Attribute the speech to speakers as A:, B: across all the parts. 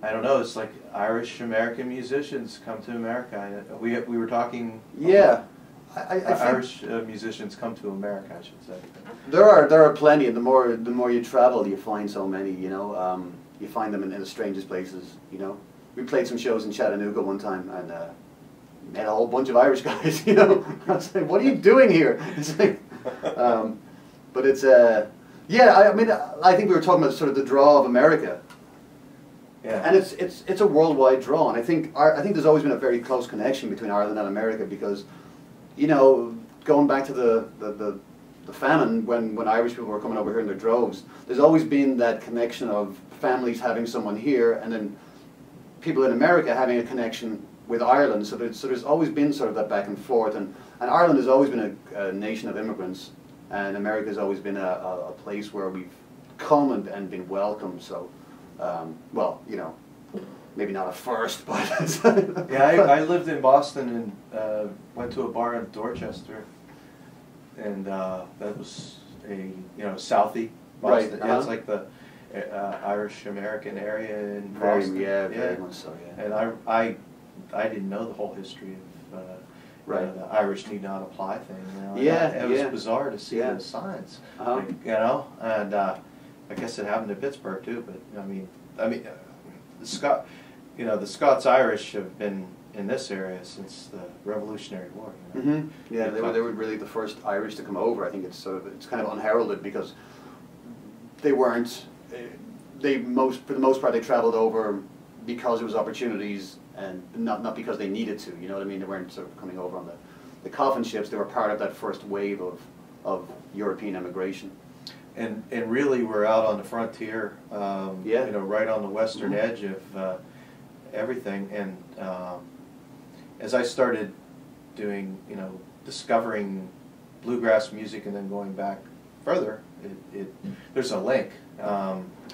A: I don't know. It's like Irish American musicians come to America. We were talking.
B: Yeah, I think
A: Irish musicians come to America, I should say.
B: there are plenty, and the more you travel, you find so many. You know, you find them in the strangest places. You know, we played some shows in Chattanooga one time, and met a whole bunch of Irish guys. You know, I was like, "What are you doing here?" It's like, but it's yeah. I mean, I think we were talking about sort of the draw of America.
A: Yeah.
B: And it's a worldwide draw, and I think there's always been a very close connection between Ireland and America because, you know, going back to the famine when Irish people were coming over here in their droves, there's always been that connection of families having someone here, and then people in America having a connection with Ireland. So there's always been sort of that back and forth, and Ireland has always been a nation of immigrants, and America has always been a place where we've come and been welcomed. So. Well, you know, maybe not at first, but
A: yeah, I lived in Boston and went to a bar in Dorchester, and that was a Southie Boston.
B: Right.
A: Yeah, it's like the Irish American area in Boston.
B: Yeah, very much so. Yeah.
A: And I didn't know the whole history of the Irish need not apply thing. You know?
B: Yeah,
A: it was bizarre to see those signs. Like, you know, and. I guess it happened in Pittsburgh too, but I mean, the Scots Irish have been in this area since the Revolutionary War. You know?
B: Mm-hmm. Yeah, they were really the first Irish to come over. I think it's kind of unheralded because they weren't. For the most part, they travelled over because it was opportunities and not because they needed to. You know what I mean? They weren't sort of coming over on the coffin ships. They were part of that first wave of European immigration.
A: And really, we're out on the frontier, you know, right on the western edge of everything. And as I started doing, you know, discovering bluegrass music and then going back further, there's a link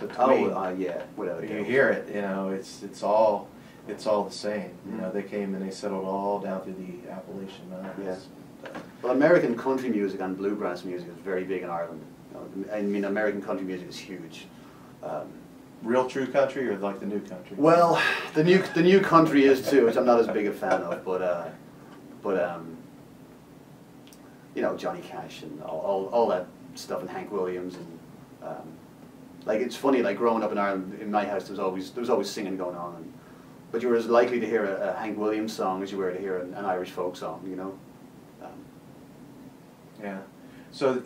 A: between.
B: Yeah, without a doubt.
A: You hear it, you know, it's all the same. You know, they came and they settled all down through the Appalachian Mountains.
B: Yeah. Well, American country music and bluegrass music is very big in Ireland. I mean, American country music is huge.
A: Real true country, or like the new country?
B: Well, the new country is too, which I'm not as big a fan of. But you know, Johnny Cash and all that stuff, and Hank Williams, and like it's funny. Like growing up in Ireland, in my house, there was always singing going on, but you were as likely to hear a Hank Williams song as you were to hear an Irish folk song. You know.
A: Yeah. So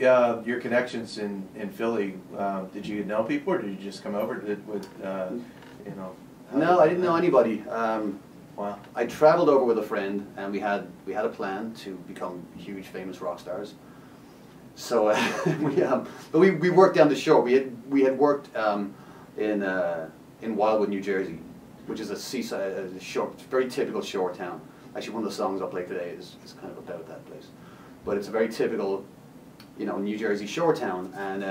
A: your connections in Philly, did you know people, or did you just come over with, you know?
B: No, I didn't know anybody.
A: Wow.
B: I traveled over with a friend, and we had a plan to become huge, famous rock stars. So but we worked down the shore. We had worked in Wildwood, New Jersey, which is a seaside, very typical shore town. Actually, one of the songs I'll play today is kind of about that place. But it's a very typical, you know, New Jersey shore town, and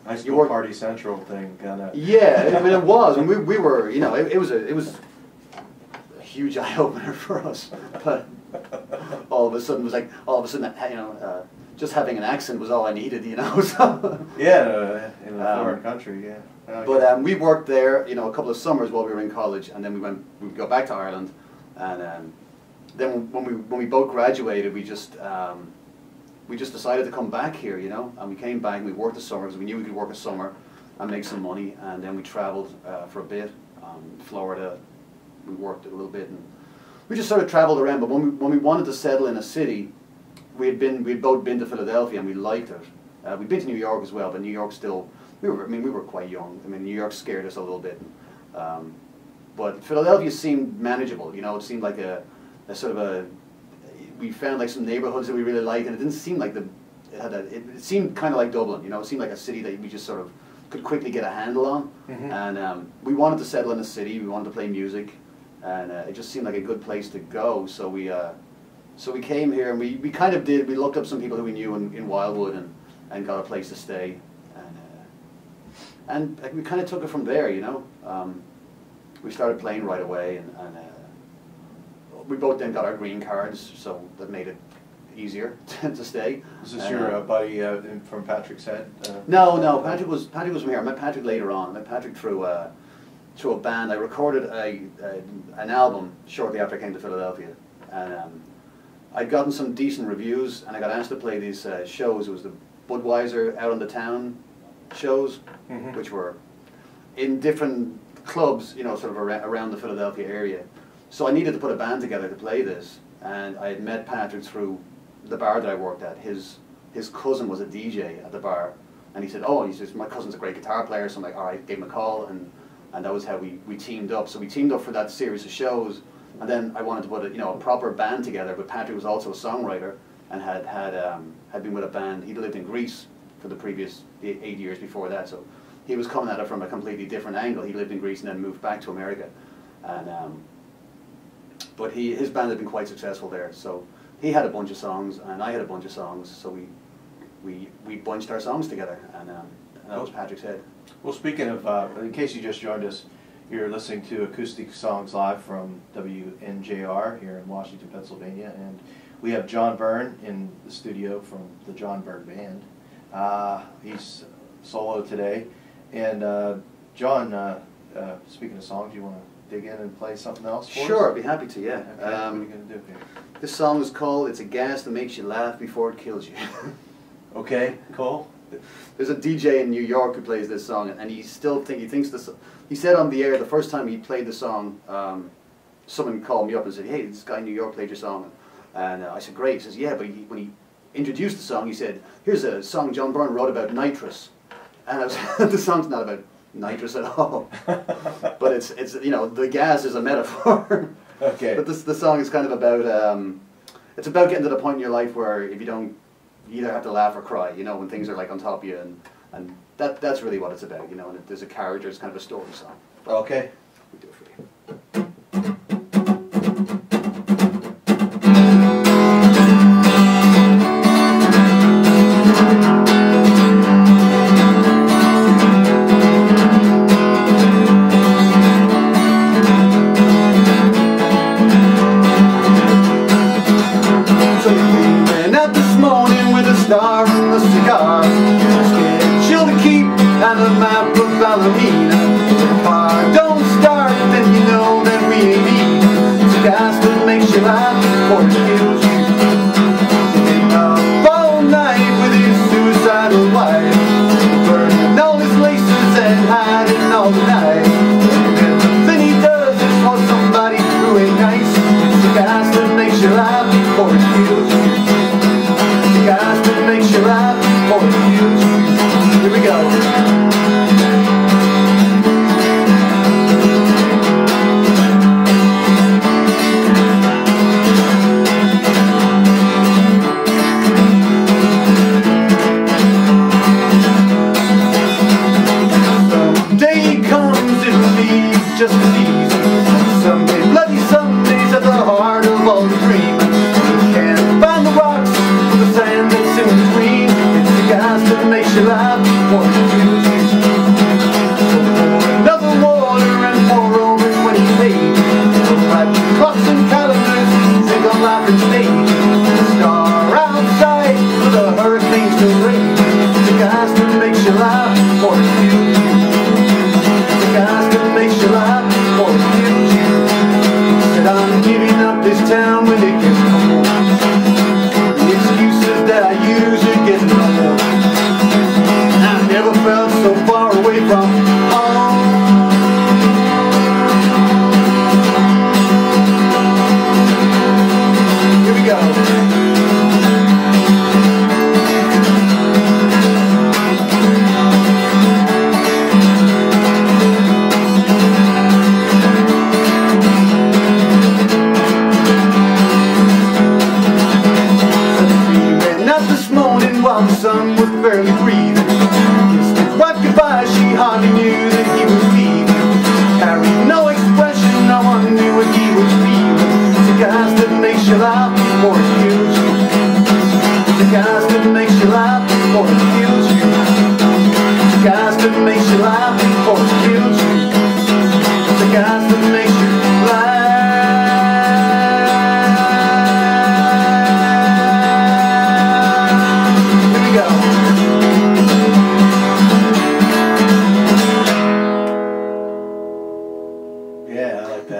A: high school party central thing, kind of.
B: Yeah, I mean it was, and we were, you know, it was a huge eye opener for us. But all of a sudden, you know, just having an accent was all I needed, you know. So
A: yeah, in a foreign country, yeah.
B: But we worked there, you know, a couple of summers while we were in college, and then we go back to Ireland, and then when we both graduated, we just decided to come back here, you know, and we came back and we worked the summers. We knew we could work a summer and make some money, and then we traveled for a bit. Florida, we worked a little bit, and we just sort of traveled around. But when we wanted to settle in a city, we'd both been to Philadelphia and we liked it. We'd been to New York as well, but New York still, we were quite young. I mean, New York scared us a little bit, but Philadelphia seemed manageable. You know, it seemed like a sort of we found like some neighborhoods that we really liked, and it didn't seem like it seemed kind of like Dublin, you know. It seemed like a city that we just sort of could quickly get a handle on. Mm-hmm. And we wanted to settle in a city. We wanted to play music, and it just seemed like a good place to go. So we came here, and we kind of did. We looked up some people who we knew in Wildwood, and got a place to stay, and we kind of took it from there, you know. We started playing right away, and we both then got our green cards, so that made it easier to stay.
A: Was this your buddy from Patrick's Head?
B: No, Patrick was from here. I met Patrick later on. I met Patrick through through a band. I recorded an album shortly after I came to Philadelphia, and I'd gotten some decent reviews, and I got asked to play these shows. It was the Budweiser Out on the Town shows, which were in different clubs, you know, sort of around the Philadelphia area. So I needed to put a band together to play this, and I had met Patrick through the bar that I worked at. His cousin was a DJ at the bar, and he said, "Oh," he says, "my cousin's a great guitar player." So I'm like, "All right," gave him a call, and that was how we teamed up. So we teamed up for that series of shows, and then I wanted to put a proper band together. But Patrick was also a songwriter and had been with a band. He'd lived in Greece for the previous 8 years before that, so he was coming at it from a completely different angle. He lived in Greece and then moved back to America, and but his band had been quite successful there. So he had a bunch of songs, and I had a bunch of songs. So we bunched our songs together, and that was Patrick's head.
A: Well, speaking of, in case you just joined us, you're listening to Acoustic Songs live from WNJR here in Washington, Pennsylvania, and we have John Byrne in the studio from the John Byrne Band. He's solo today, and John, speaking of songs, you want to dig in and play something else for us?
B: Sure, I'd be happy to, yeah.
A: Okay, what are you going to do here?
B: This song is called "It's a Gas That Makes You Laugh Before It Kills You."
A: Okay, cool.
B: There's a DJ in New York who plays this song, and he thinks this. He said on the air the first time he played the song, someone called me up and said, "Hey, this guy in New York played your song," and I said, "Great." He says, "Yeah, but when he introduced the song, he said, 'Here's a song John Byrne wrote about nitrous,' and I was, the song's not about nitrous at all, but it's the gas is a metaphor."
A: Okay.
B: But the song is kind of about it's about getting to the point in your life where if you don't, you either have to laugh or cry, when things are like on top of you, and that's really what it's about, and there's a character, it's kind of a story song.
A: Okay.
B: We do it for you.
C: Star and the cigar, schedule to keep, and a map of Ballymena. If the car don't start, then you know that we ain't eating. It's a gas that makes you laugh before it kills you. Been up all night with his suicidal wife, burning all his laces and hiding all the night. Everything he does is for somebody who ain't nice. It's a gas that makes you laugh before it kills you. Gas that makes you laugh before it kills you. Here we go. Someday he comes and leaves just as easy. Someday, bloody Sundays at the heart of all the dreaming. You can't find the rocks, the sand that's in between. It's the gas that makes you laugh before it kills you. So pour another water and pour over 20 pages. Write clocks and calendars, sing on laughing stage. The star outside with the hurricane still raging. It's the gas that makes you laugh before it kills you. It's the gas that makes you laugh before it
A: like that.